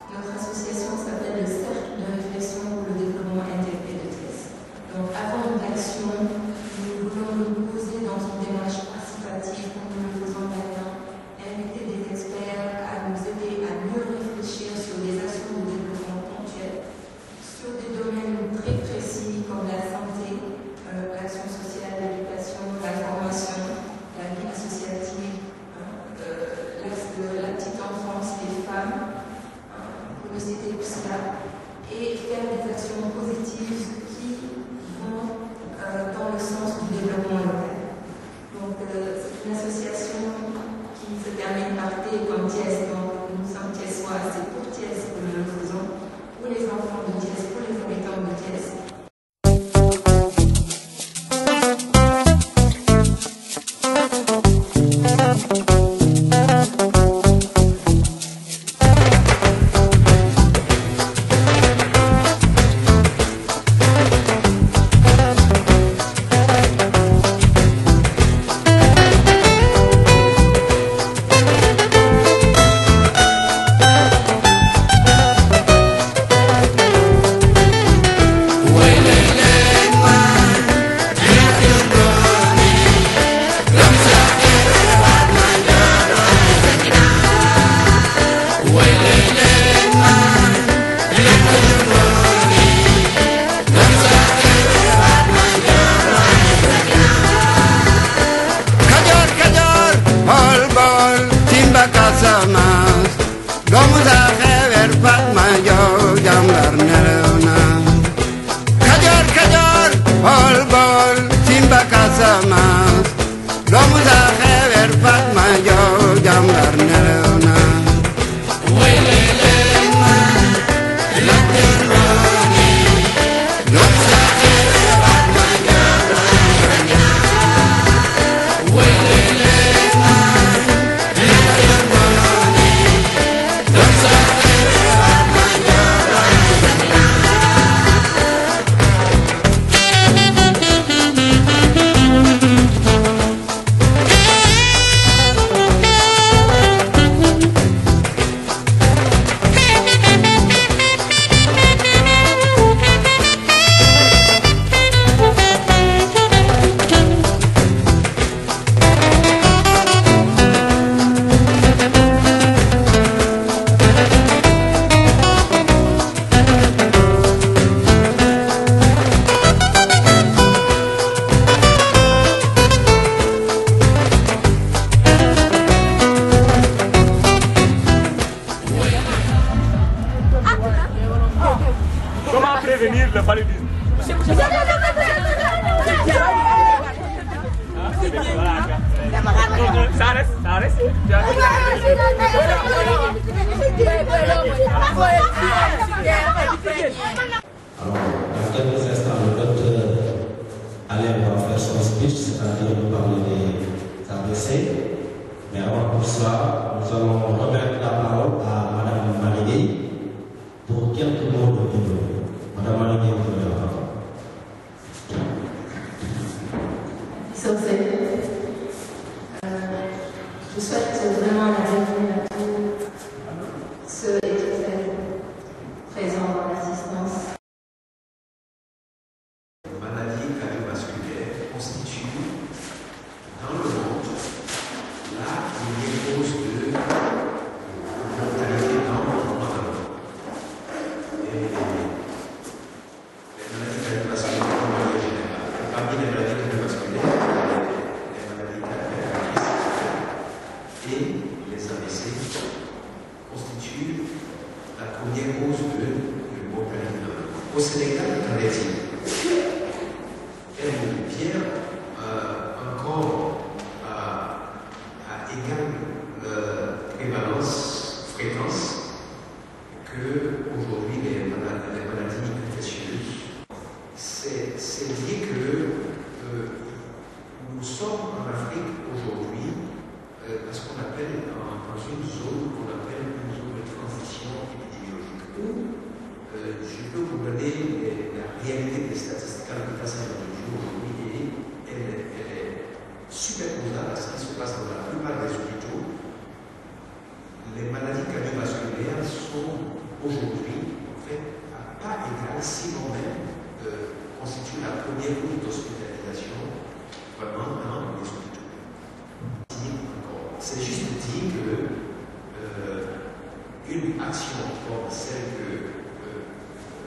Notre association s'appelle le Cercle de réflexion pour le développement intégré de Thiès. Donc, avant l'action, nous voulons nous poser dans une démarche participative, comme nous le faisons maintenant, inviter des experts à nous aider à mieux réfléchir sur des actions de développement ponctuelles, sur des domaines très précis comme la santé, l'action sociale, l'éducation, la formation, la vie associative, la petite enfance, les femmes, pour ne citer que cela, et faire des actions positives qui vont dans le sens du développement local. Donc, c'est une association qui se termine par T comme Thiès, donc nous sommes Thiessois, c'est pour Thiès que nous le faisons, pour les enfants de Thiès, pour les habitants de Thiès. Prévenir le paludisme. Ça reste. Alors, dans quelques instants, le docteur Alain va faire son speech, c'est-à-dire nous parler des AVC. Mais avant tout ça, nous allons remettre la parole à Madame Maligay pour quelques mots de bienvenue. Madame Maligay, vous avez la parole. Je souhaite vraiment la bienvenue à tous ceux et toutes celles présents dans l'assistance. Les maladies cardiovasculaires constituent dans le monde la première cause de mortalité dans le monde. Et les maladies cardiovasculaires, de manière générale, parmi les maladies cardiovasculaires, les maladies cardiaques et les AVC constituent la première cause de mortalité dans le monde. Au Sénégal, qu'en est-il? Elle vient encore à égale fréquence que aujourd'hui les maladies infectieuses. C'est lié que nous sommes en Afrique aujourd'hui à ce qu'on appelle dans une zone qu'on appelle une zone de transition épidémiologique où je peux vous donner la réalité des statistiques en place aujourd'hui et elle est superposable à ce qui se passe dans la plupart des hôpitaux c'est juste dire que une action comme celle que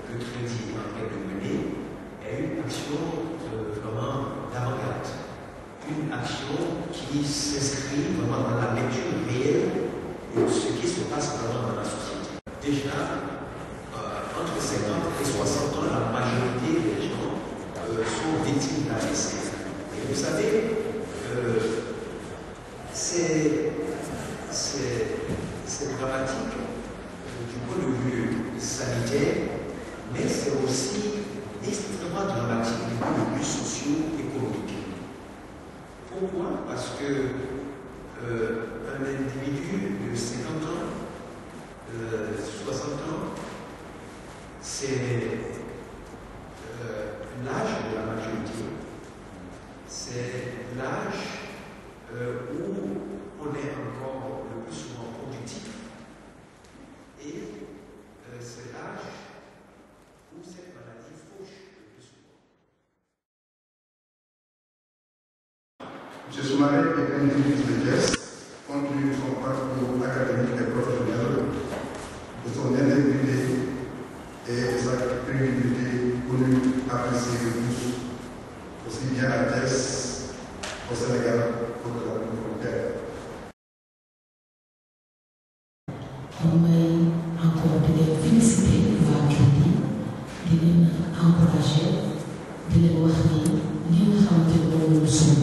le crédit est en train de mener est une action vraiment d'avant-garde. Une action qui s'inscrit vraiment dans la lecture réelle de ce qui se passe vraiment dans la société. Déjà, entre 50 et 60 ans, la majorité des gens sont victimes d'AVC. Et vous savez, c'est dramatique du point de vue sanitaire, mais c'est aussi extrêmement dramatique du point de vue socio-économique. Pourquoi? Parce que un individu de 50 ans, 60 ans, c'est l'âge de la maturité. C'est l'âge où on est encore le plus souvent productif. Et c'est l'âge où cette maladie fauche le plus souvent. M. Soumaré est un individu de geste, compte tenu de son parcours académique et professionnel, de son intégrité et de sa crédibilité connue, appréciée de tous, aussi bien à Thiès, au Sénégal, qu'au Canada. On may encore di leen féliciter waa Crédit di leen encourager di leen wax ni li nga xamante ne moom la ñu sumb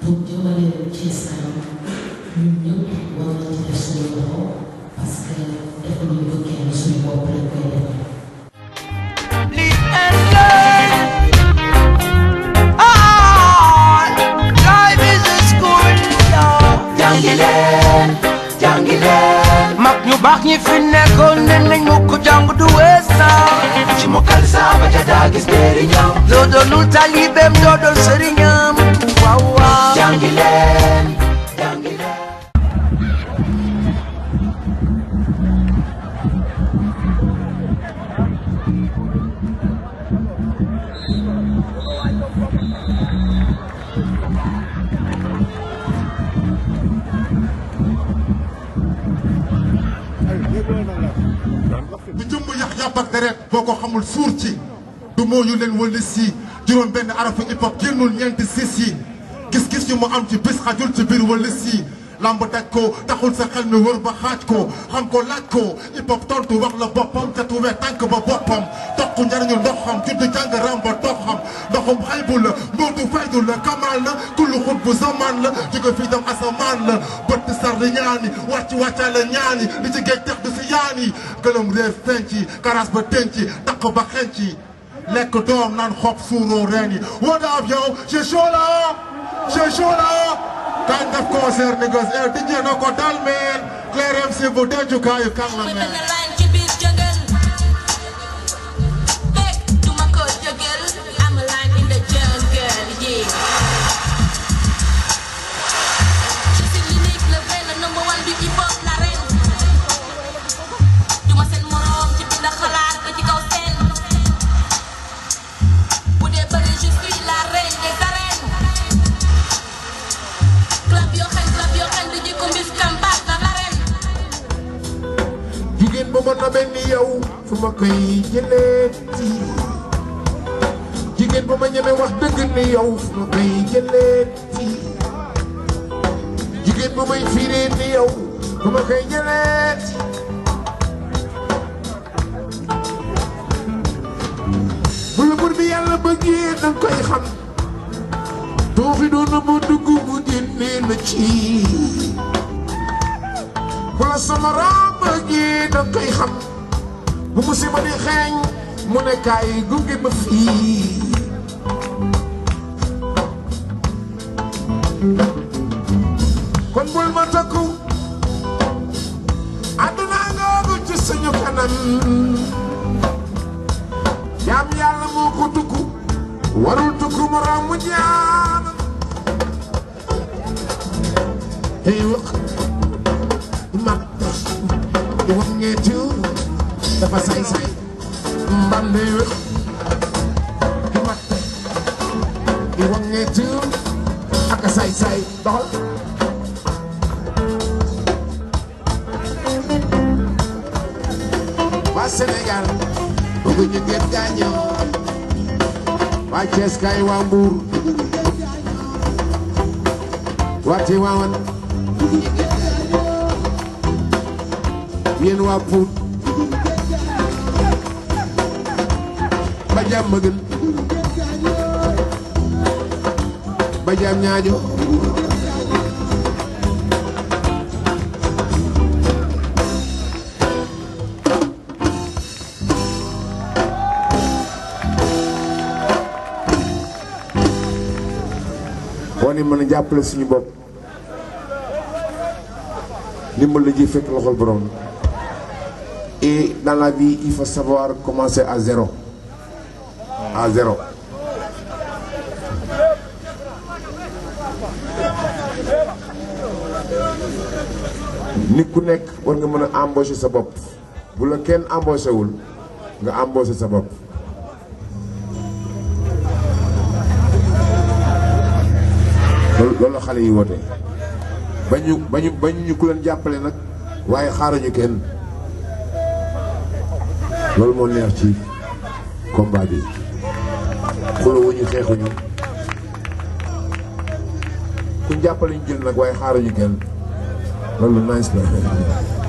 pour jëmale Thiès kanam ñun ñëpp war nañ ci def suñu loxo parce que defuñu ko kenn suñu bopp lañ koy defal. mag ñu baax ñi fi nekkoon ne nañ mu ko jàng du wees na ci mokkal saaba ja daa gis njëriñam doo doonul talibeem doo doon sëriñam waaw waaw jàngi leen jàngi leen bi jumb yax yàpp ak deret boo ko xamul suur ci du moo yu leen wëli si juróom benn arafu hip hop génnul ñeenti sis yi gis-gis yu mu am ci bis xajul ci biir wëli si lamb daj ko taxul sa xel mi wër ba xaaj ko xam ko laaj ko hip hop tontu wax la boppam te tuwee tànk ba boppam toq njariñu ndoxam juddu jàng ram ba doxam ndoxum xaybu la mbootu faydu la kamal la kullu xut bu zaman la jóge fii dem asamaan la bëtt sardi ñaani wàccaale ñaani li ci géej tex du si yaani gëlëm réer fenci karas ba tenci taq ba xenci lekk doom naan xob suuroo reen yi what up yow c'est chaud là kañ def concert ni gos di njee na ko dal meen Claire MC bu dencukaayu kan la meen jigéen ba mën na mel ni yow fu ma koy jëlee ci jigéen ba ma ñeme wax dëgg ni yow fu ma koy jëlee ci jigéen ba may fiiree ni yow fu ma koy jëlee ci bu la bur bi yàlla bëggee danga koy xam tooxi doon na ma dugg mu génnee la ci wala sama raam bëggee danga koy xam bu musiba di xeeñ mu ne kaay gunge ma fii kon bul ma takku àdduna ngoogu ci suñu kanam jaam yàlla moo ko tukku warul tukku mu raam mu jaam hey wax mag di wax ngeetu dafa say-say mbande wax di mag di wax ngeetu ak say-say doxal waa Sénégal bëgguñu ngeen gaañoo waa Thiès kay waa Mbour waa Tivaouane yéen waa Pout ba jàmm ma gën ba jàmm ñaajo woni mën a jàppale suñu bopp ndimbal la ji fekk loxol borom et dans la vie il faut savoir commencer à zéro nit ku nekk war nga mën a embaucher sa bopp bu la kenn embauché wul nga embaucher sa bopp loolu la xale yi woote bañu ñu ku leen jàppale nag waaye xaaruñu kenn loolu moo neex ci combat bi xulóowuñu xeexuñu ku jàppale ñu jël nag waaye xaaruñu kenn loolu nice la